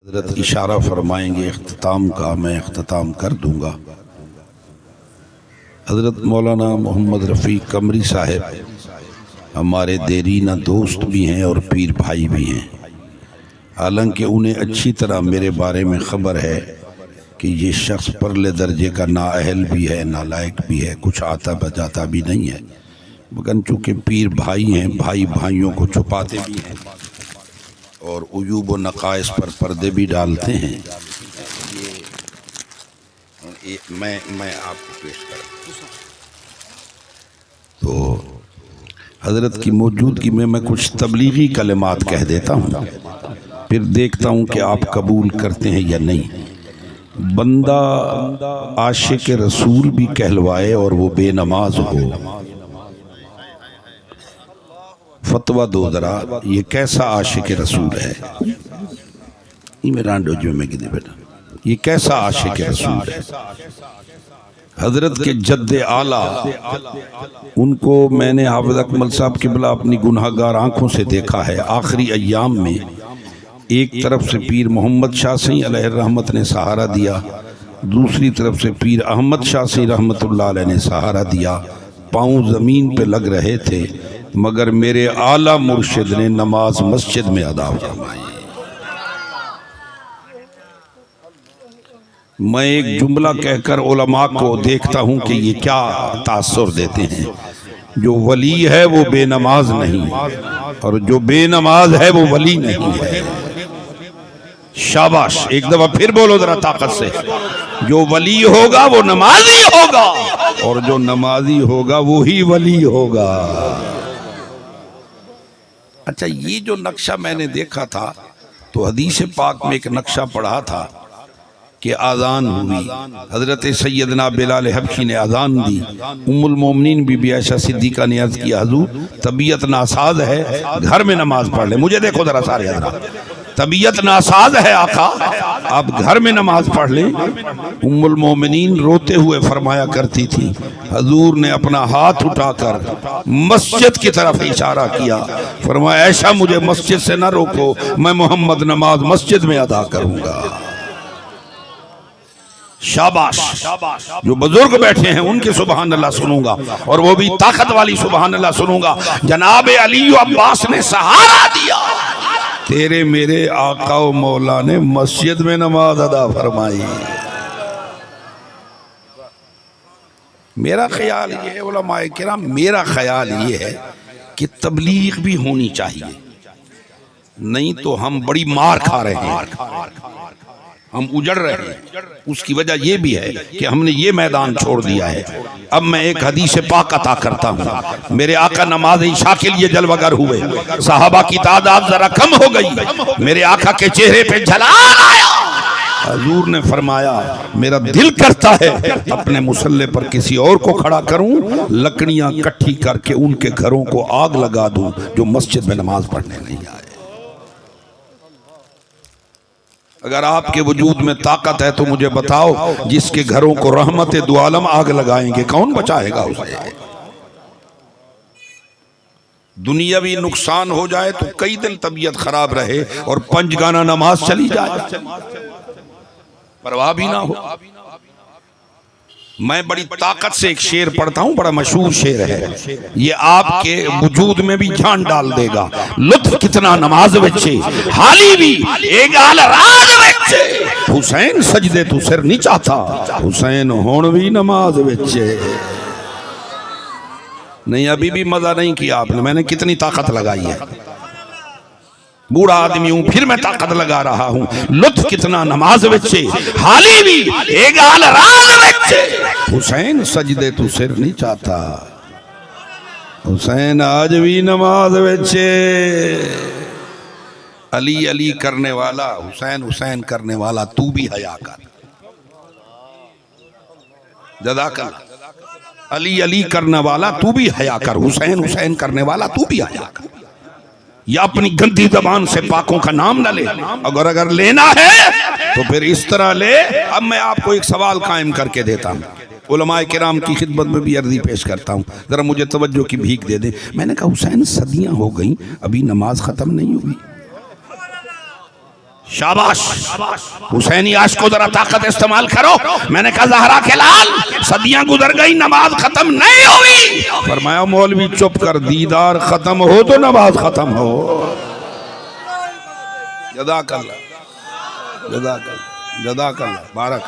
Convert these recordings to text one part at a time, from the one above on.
हज़रत इशारा फरमाएंगे इख्तिताम का, मैं इख्तिताम कर दूंगा। हज़रत मौलाना मोहम्मद रफ़ी कमरी साहब हमारे देरीना दोस्त भी हैं और पीर भाई भी हैं। हालांकि उन्हें अच्छी तरह मेरे बारे में ख़बर है कि ये शख्स परले दर्जे का नाअहल भी है, नालायक भी है, कुछ आता बजाता भी नहीं है, मगर चूँकि पीर भाई हैं, भाई भाइयों को छुपाते भी हैं और उयूब व नक़ाइस पर पर्दे भी डालते हैं। ये मैं आपको पेश कर तो हज़रत की मौजूदगी में मैं कुछ तबलीगी कलिमात कह देता हूँ, फिर देखता हूँ कि आप कबूल करते हैं या नहीं। बंदा आशिक रसूल भी कहलवाए और वो बेनमाज हो, फतवा दो जरा, ये कैसा आशिक रसूल है? बेटा, ये कैसा आशिक रसूल है? हजरत के जद्दे आला, उनको मैंने हाफिज अकमल साहब किबला अपनी गुनाहगार आंखों से देखा है। आखिरी अय्याम में एक तरफ से पीर मोहम्मद शाह सही अलैहि रहमत ने सहारा दिया, दूसरी तरफ से पीर अहमद शाह सही रहमतुल्लाह अलैह ने सहारा दिया। पाँव ज़मीन पे लग रहे थे, मगर मेरे आला मुर्शिद ने नमाज मस्जिद में अदा फरमाई। मैं एक जुमला कहकर उलमा को देखता हूँ कि ये क्या तासुर देते हैं। जो वली है वो बेनमाज नहीं, और जो बेनमाज है वो वली नहीं है। शाबाश, एक दफा फिर बोलो जरा ताकत से। जो वली होगा वो नमाजी होगा, और जो नमाजी होगा वो ही वली होगा। अच्छा, ये जो नक्शा मैंने देखा था तो हदीस पाक में एक नक्शा पढ़ा था कि आज़ान हुई, हज़रत सैयदना बिलाल हबशी ने आज़ान दी, उम्मुल मोमिनीन बीबी आयशा सिद्दीक़ा ने अर्ज़ किया, हुज़ूर तबीयत नासाज है, घर में नमाज पढ़ ले। मुझे देखो जरा सारे हज़रात, तबीयत नासाज है आका, आप घर में नमाज पढ़ लें। उम्मुल मोमिनीन रोते हुए फरमाया करती थी, हजूर ने अपना हाथ उठाकर मस्जिद की तरफ इशारा किया, फरमाया ऐशा मुझे मस्जिद से ना रोको, मैं मोहम्मद नमाज मस्जिद में अदा करूंगा। शाबाश, जो बुजुर्ग बैठे हैं उनके सुबहान अल्लाह सुनूंगा, और वो भी ताकत वाली सुबहान अल्लाह सुनूंगा। जनाब अली अब्बास ने सहारा दिया, तेरे मेरे आका व मौला ने मस्जिद में नमाज अदा फरमाई। मेरा ख्याल ये है उलमाए किराम, मेरा ख्याल ये है कि तबलीग भी होनी चाहिए, नहीं तो हम बड़ी मार खा रहे हैं, हम उजड़ रहे हैं। उसकी वजह यह भी है कि हमने ये मैदान छोड़ दिया है। अब मैं एक हदीस पाक अता करता हूँ। मेरे आका नमाज इशा के लिए जलवागर हुए, सहाबा की तादाद जरा कम हो गई, मेरे आका के चेहरे पे जलाल आया। हजूर ने फरमाया, मेरा दिल करता है अपने मुसल्ले पर किसी और को खड़ा करूं, लकड़ियां इकट्ठी करके उनके घरों को आग लगा दूं जो मस्जिद में नमाज पढ़ने नहीं आए। अगर आपके वजूद में ताकत है तो मुझे बताओ, जिसके घरों को रहमत दो आलम आग लगाएंगे, कौन बचाएगा उसे? दुनियावी नुकसान हो जाए तो कई दिन तबीयत खराब रहे और पंजगाना नमाज चली जाए, परवाह भी ना हो। मैं बड़ी ताकत से एक शेर पढ़ता हूं, बड़ा मशहूर शेर है, ये आपके वजूद में भी जान डाल देगा। लुत्फ कितना नमाज बच्चे, हाली भी एक आल राज बच्चे, हुसैन सजदे तू सिर नहीं चाहता, हुसैन होण भी नमाज बच्चे। नहीं, अभी भी मजा नहीं किया आपने, मैंने कितनी ताकत लगाई है। बूढ़ा आदमी हूं फिर मैं ताकत लगा रहा हूं। लुत्फ कितना नमाज बच्चे, हाली भी एक आल राज बच्चे, हुसैन सजदे तू सिर नहीं चाहता, हुसैन आज भी नमाज बच्चे। अली अली करने वाला, हुसैन हुसैन करने वाला, तू भी हया कर। जज़ाकल, अली अली करने वाला तू भी हया कर, हुसैन हुसैन करने वाला तू भी हया कर। या अपनी गंदी जबान से पाकों का नाम न ले, अगर लेना है तो फिर इस तरह ले। अब मैं आपको एक सवाल कायम करके देता हूँ, उलमाए किराम की खिदमत में भी अर्जी पेश करता हूँ, जरा मुझे तवज्जो की भीख दे दे। मैंने कहा हुसैन सदियां हो गई, अभी नमाज खत्म नहीं हुई। शाबाश हुसैनी आशिक को जरा ताकत इस्तेमाल करो। मैंने कहा ज़हरा के लाल सदियां गुजर गई, नमाज खत्म नहीं हुई। फरमाया मौलवी चुप कर, दीदार खत्म हो तो नमाज खत्म हो। जज़ाकल्लाह जज़ाकल्लाह जज़ाकल्लाह बारक।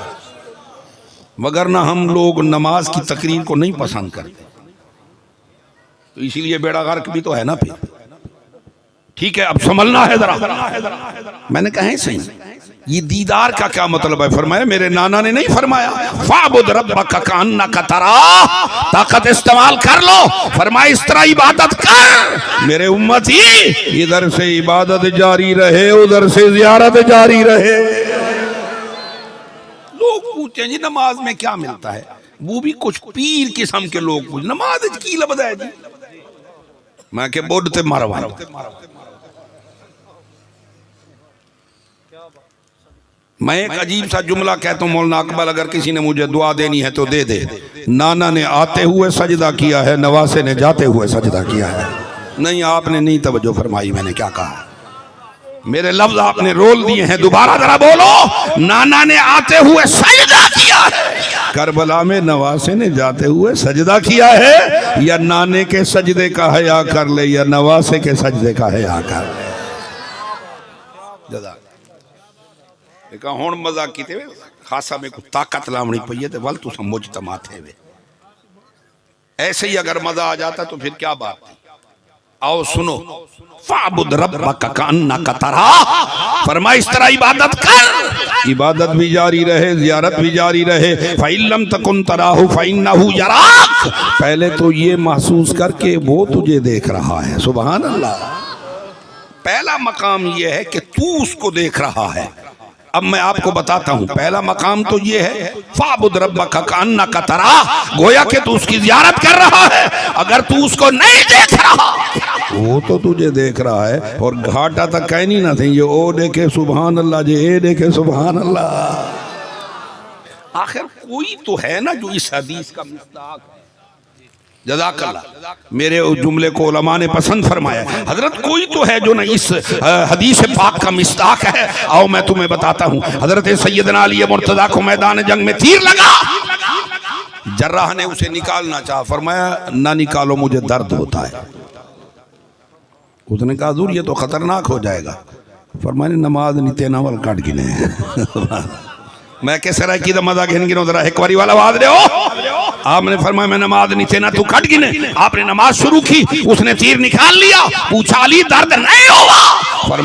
वगरना हम लोग नमाज की तकरीर को नहीं पसंद करते, तो इसीलिए बेड़ा गर्क भी तो है ना। फिर ठीक है, अब समझना है जरा। मैंने कहा सही, ये दीदार का क्या मतलब है? फरमाया मेरे नाना ने नहीं फरमाया फाबुद रब्बका कअन्नका तराह, ताकत इस्तेमाल कर लो। फरमाया इस तरह इबादत कर मेरे उम्मती, इधर से इबादत जारी रहे उधर से जियारत जारी रहे। लोग पूछते हैं जी नमाज में क्या मिलता है, वो भी कुछ पीर किस्म के लोग पूछ, नमाज की लबद है जी। मैं के बोर्ड ते मारवा। मैं एक अजीब सा जुमला कहता हूँ, मौलाना अकबर अगर किसी ने मुझे दुआ देनी है तो दे दे। नाना ने आते हुए सजदा किया है, नवासे ने जाते हुए सजदा किया है। नहीं, आपने नहीं तवज्जो फरमाई, मैंने क्या कहा? मेरे लफ्ज आपने रोल दिए हैं, दोबारा जरा बोलो। नाना ने आते हुए सजदा किया है, करबला में नवासे ने जाते हुए सजदा किया है। या नाने के सजदे का हया कर ले या नवासे के सजदे का हया कर ले। हुण मजाक कीते वे खासा में को ताकत लावनी पई है तो वल तू समझ तमाथे वे। ऐसे ही अगर मजा आ जाता तो फिर क्या बात थी। आओ सुनो, फाबुद रब्बका कअन्नका तराह, फरमाया इस तरह इबादत कर, इबादत भी जारी रहे जियारत भी जारी रहे। फइल्लम तकुन तराहु फइन्नहु यराक, पहले तो ये महसूस करके वो तुझे देख रहा है। सुभान अल्लाह। पहला मकाम ये है कि तू उसको देख रहा है। अब मैं आपको बताता हूं, पहला मकाम तो ये है फाबुद रब्बका कअन्नका तराह, गोया कि तू उसकी जियारत कर रहा है। अगर तू उसको नहीं देख रहा, वो तो तुझे देख रहा है। और घाटा तक कहनी ना थी, ये ओ देखे सुभान अल्लाह, जे ए देखे सुभान अल्लाह। आखिर कोई तो है ना जो इस हदीस का मिस्दाक है। जज़ाकल्लाह। मेरे उस जुमले को उलमा ने पसंद फरमाया। हजरत कोई तो है जो ना इस हदीस पाक का मिस्दाक है। आओ मैं तुम्हें बताता हूँ। हजरत सैयदना अली मुर्तज़ा को मैदान जंग में तीर लगा, जर्राह ने उसे निकालना चाहा, फरमाया ना निकालो, मुझे दर्द होता है। उसने कहा हुज़ूर ये तो खतरनाक हो जाएगा। फरमाया नमाज नीते नावल काट गिने। मैं कैसे रहा कि मजा गिन गिनो जरा एक बारी वाला आवाज दे। आपने फरमाया मैं नमाज नीचे ना तू कट गिने। आपने नमाज शुरू की, उसने तीर निकाल लिया, पूछा अली दर्द नहीं हुआ? फरमाया